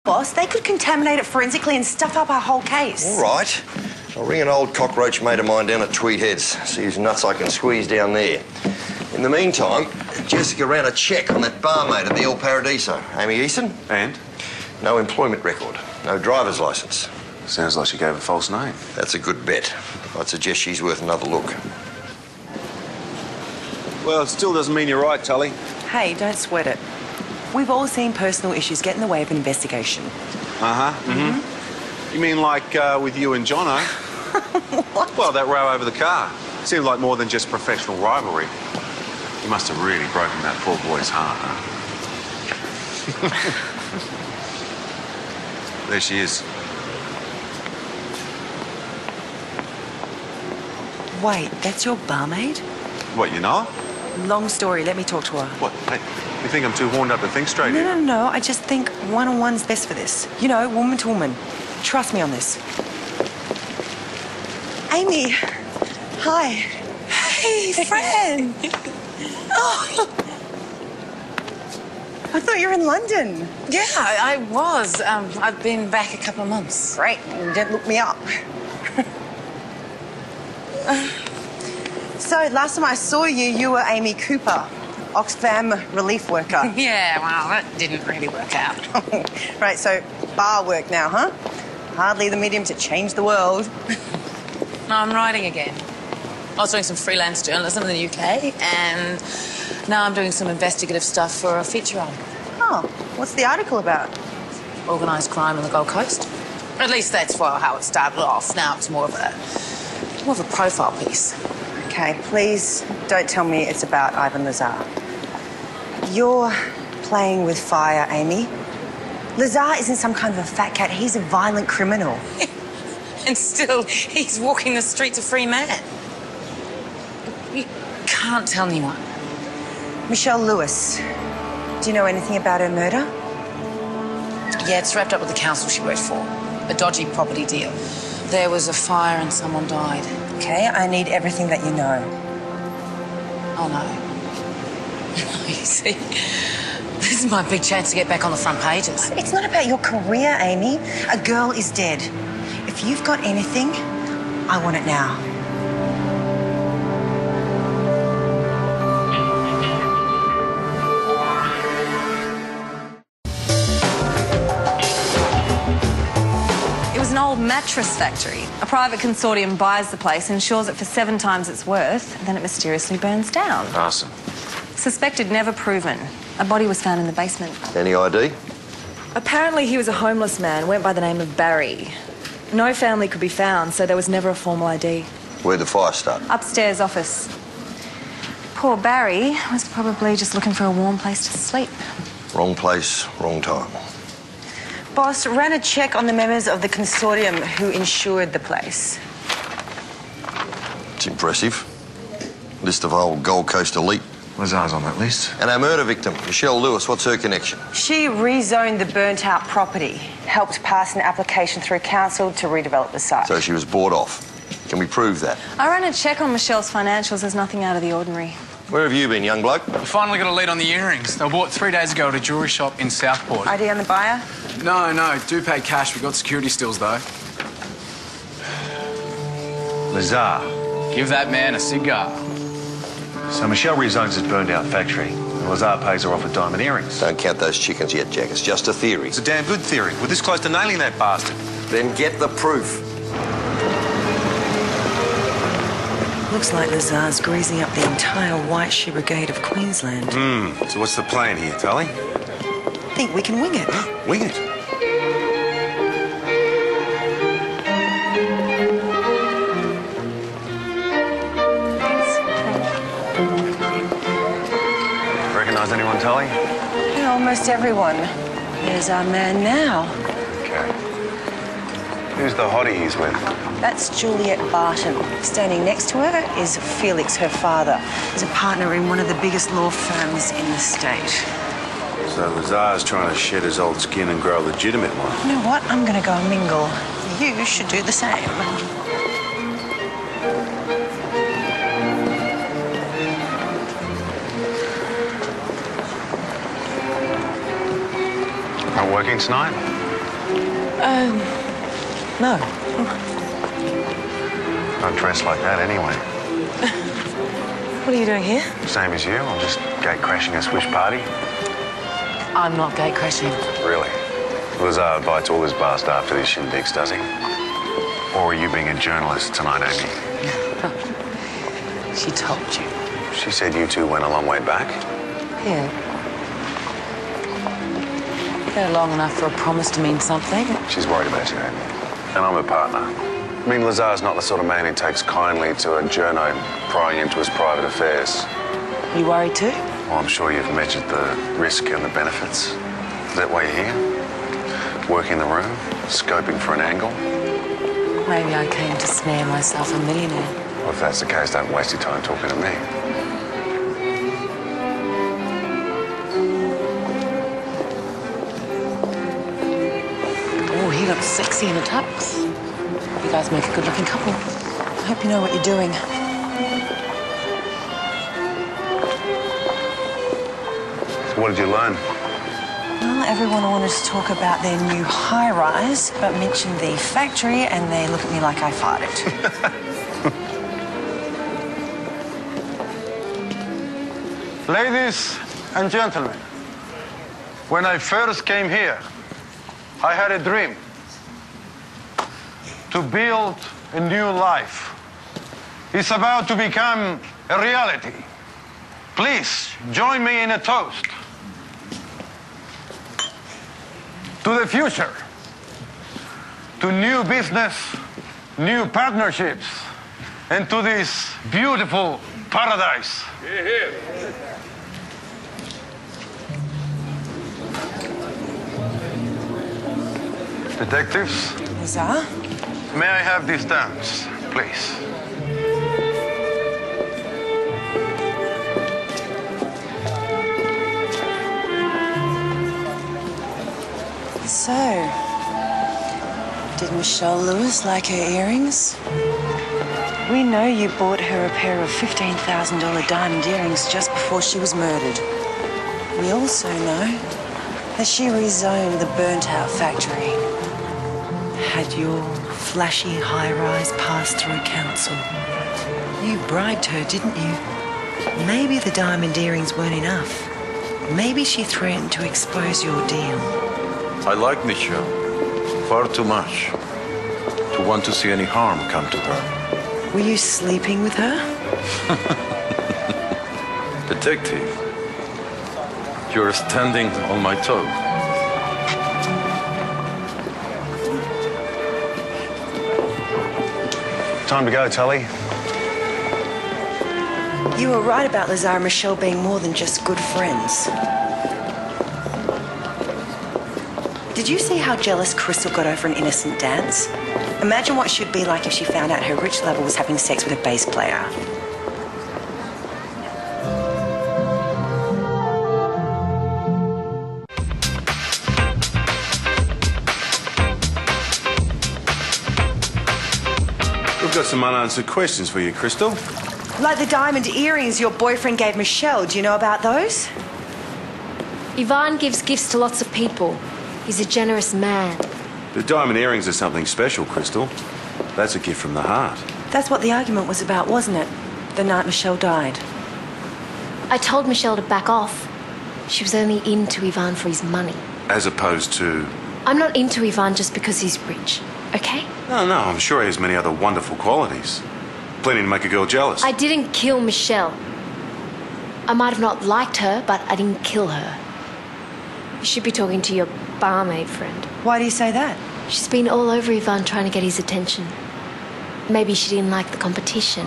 Boss, they could contaminate it forensically and stuff up our whole case. All right. I'll ring an old cockroach mate of mine down at Tweed Heads, see whose nuts I can squeeze down there. In the meantime, Jessica ran a check on that barmaid at the El Paradiso, Amy Eason. And? No employment record, no driver's licence. Sounds like she gave a false name. That's a good bet. I'd suggest she's worth another look. Well, it still doesn't mean you're right, Tully. Hey, don't sweat it. We've all seen personal issues get in the way of an investigation. You mean like with you and Jono? What? Well, that row over the car. Seemed like more than just professional rivalry. You must have really broken that poor boy's heart, huh? There she is. Wait, that's your barmaid? What, you know? Long story, let me talk to her. What? Hey, you think I'm too horned up to think straight here? No, I just think one-on-one's best for this. You know, woman to woman. Trust me on this. Amy, hi. Hey, friend. Oh. I thought you were in London. Yeah, I was. I've been back a couple of months. Great, you didn't look me up. So, last time I saw you, you were Amy Cooper, Oxfam relief worker. Yeah, well, that didn't really work out. Right, so bar work now, huh? Hardly the medium to change the world. No, I'm writing again. I was doing some freelance journalism in the UK, and now I'm doing some investigative stuff for a feature album. Oh, what's the article about? Organised crime on the Gold Coast. At least that's how it started off. Now it's more of a profile piece. Okay, please don't tell me it's about Ivan Lazar. You're playing with fire, Amy. Lazar isn't some kind of a fat cat. He's a violent criminal. And still, he's walking the streets a free man. You can't tell anyone. Michelle Lewis. Do you know anything about her murder? Yeah, it's wrapped up with the council she worked for. A dodgy property deal. There was a fire and someone died. Okay, I need everything that you know. Oh, no. You see, this is my big chance to get back on the front pages. It's not about your career, Amy. A girl is dead. If you've got anything, I want it now. It was an old mattress factory. A private consortium buys the place, insures it for 7 times its worth, and then it mysteriously burns down. Arson. Suspected, never proven. A body was found in the basement. Any ID? Apparently he was a homeless man, went by the name of Barry. No family could be found, so there was never a formal ID. Where'd the fire start? Upstairs office. Poor Barry was probably just looking for a warm place to sleep. Wrong place, wrong time. Boss, ran a check on the members of the consortium who insured the place. It's impressive. List of old Gold Coast elite. Lazar's on that list. And our murder victim, Michelle Lewis, what's her connection? She rezoned the burnt-out property, helped pass an application through council to redevelop the site. So she was bought off. Can we prove that? I ran a check on Michelle's financials. There's nothing out of the ordinary. Where have you been, young bloke? We finally got a lead on the earrings. They were bought 3 days ago at a jewellery shop in Southport. ID on the buyer? No, do pay cash. We got security stills, though. Lazar. Give that man a cigar. So Michelle rezones his burned-out factory, and Lazar pays her off with diamond earrings. Don't count those chickens yet, Jack. It's just a theory. It's a damn good theory. We're this close to nailing that bastard. Then get the proof. Looks like Lazar's greasing up the entire White Shoe Brigade of Queensland. So what's the plan here, Tully? Think we can wing it. Wing it. Recognise anyone, Tully? Yeah, almost everyone. There's our man now. Okay. Who's the hottie he's with? That's Juliet Barton. Standing next to her is Felix, her father. He's a partner in one of the biggest law firms in the state. So Lazar's trying to shed his old skin and grow a legitimate one. You know what? I'm going to go and mingle. You should do the same. Not working tonight? No. Don't dress like that anyway. What are you doing here? Same as you. I'm just gate crashing a swish party. I'm not gate crashing. Really? Lazar invites all his bar staff to these shindigs, does he? Or are you being a journalist tonight, Amy? She told you. She said you two went a long way back. Yeah. Go long enough for a promise to mean something. She's worried about you, Amy. And I'm her partner. I mean, Lazar's not the sort of man who takes kindly to a journo prying into his private affairs. You worried too? Well, I'm sure you've measured the risk and the benefits. Is that why you're here? Working the room? Scoping for an angle? Maybe I came to snare myself a millionaire. Well, if that's the case, don't waste your time talking to me. Oh, he looks sexy in a tux. You guys make a good-looking couple. I hope you know what you're doing. So what did you learn? Well, everyone wanted to talk about their new high-rise, but mentioned the factory, and they look at me like I farted. Ladies and gentlemen, when I first came here, I had a dream to build a new life. It's about to become a reality. Please join me in a toast to the future, to new business, new partnerships, and to this beautiful paradise. Detectives, Lazar? may I have these stamps, please? So, did Michelle Lewis like her earrings? We know you bought her a pair of $15,000 diamond earrings just before she was murdered. We also know that she rezoned the burnt-out factory. Had your flashy high-rise pass through council. You bribed her, didn't you? Maybe the diamond earrings weren't enough. Maybe she threatened to expose your deal. I like Michelle far too much to want to see any harm come to her. Were you sleeping with her? Detective, you're standing on my toe. Time to go, Tully. You were right about Lazar and Michelle being more than just good friends. Did you see how jealous Crystal got over an innocent dance? Imagine what she'd be like if she found out her rich lover was having sex with a bass player. We've got some unanswered questions for you, Crystal. Like the diamond earrings your boyfriend gave Michelle. Do you know about those? Ivan gives gifts to lots of people. He's a generous man. The diamond earrings are something special, Crystal. That's a gift from the heart. That's what the argument was about, wasn't it? The night Michelle died. I told Michelle to back off. She was only into Ivan for his money. As opposed to... I'm not into Ivan just because he's rich, okay? No, I'm sure he has many other wonderful qualities. Plenty to make a girl jealous. I didn't kill Michelle. I might have not liked her, but I didn't kill her. You should be talking to your barmaid friend. Why do you say that? She's been all over Ivan trying to get his attention. Maybe she didn't like the competition.